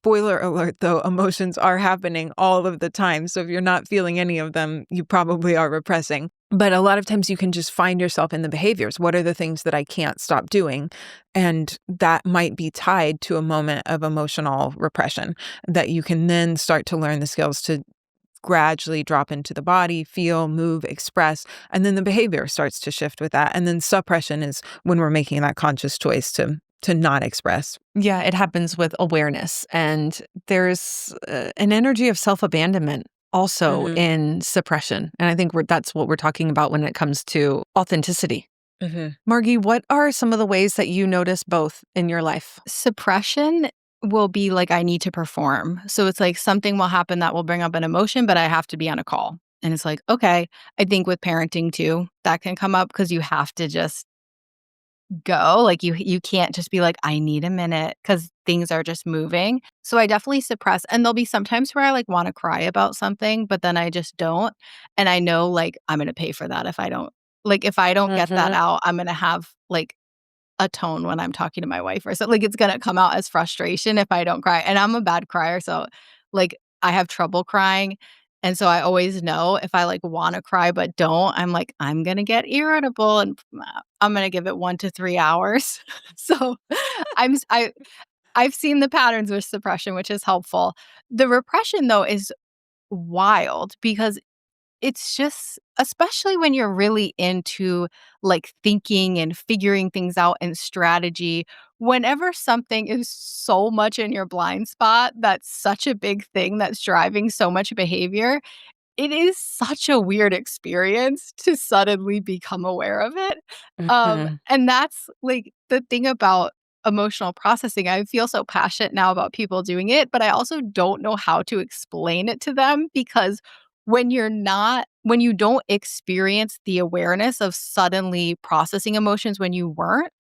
Spoiler alert, though, emotions are happening all of the time. So if you're not feeling any of them, you probably are repressing. But a lot of times you can just find yourself in the behaviors. What are the things that I can't stop doing? And that might be tied to a moment of emotional repression that you can then start to learn the skills to gradually drop into the body, feel, move, express, and then the behavior starts to shift with that. And then suppression is when we're making that conscious choice to not express. Yeah, it happens with awareness. And there's an energy of self-abandonment also Mhm. in suppression. And I think that's what we're talking about when it comes to authenticity. Mhm. Margie, what are some of the ways that you notice both in your life? Suppression will be like I need to perform. So it's like something will happen that will bring up an emotion, but I have to be on a call. And it's like, okay, I think with parenting too, that can come up because you have to just go. Like you can't just be like, I need a minute because things are just moving. So I definitely suppress. And there'll be sometimes where I like want to cry about something, but then I just don't. And I know like I'm gonna pay for that if I don't. Like if I don't get that Mhm. out, I'm gonna have like a tone when I'm talking to my wife or so like it's gonna come out as frustration if I don't cry. And I'm a bad crier, so like I have trouble crying. And so I always know if I like want to cry but don't, I'm like, I'm gonna get irritable and I'm gonna give it 1 to 3 hours. So I'm s- I I've seen the patterns with suppression, which is helpful. The repression though is wild because it's just especially when you're really into, like, thinking and figuring things out and strategy, whenever something is so much in your blind spot, that's such a big thing that's driving so much behavior, it is such a weird experience to suddenly become aware of it. Mhm. And that's, like, the thing about emotional processing. I feel so passionate now about people doing it, but I also don't know how to explain it to them because when you don't experience the awareness of suddenly processing emotions when you weren't,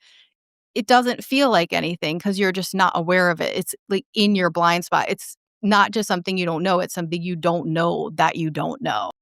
it doesn't feel like anything because 'cause you're just not aware of it. It's, like, in your blind spot. It's not just something you don't know, it's something you don't know that you don't know.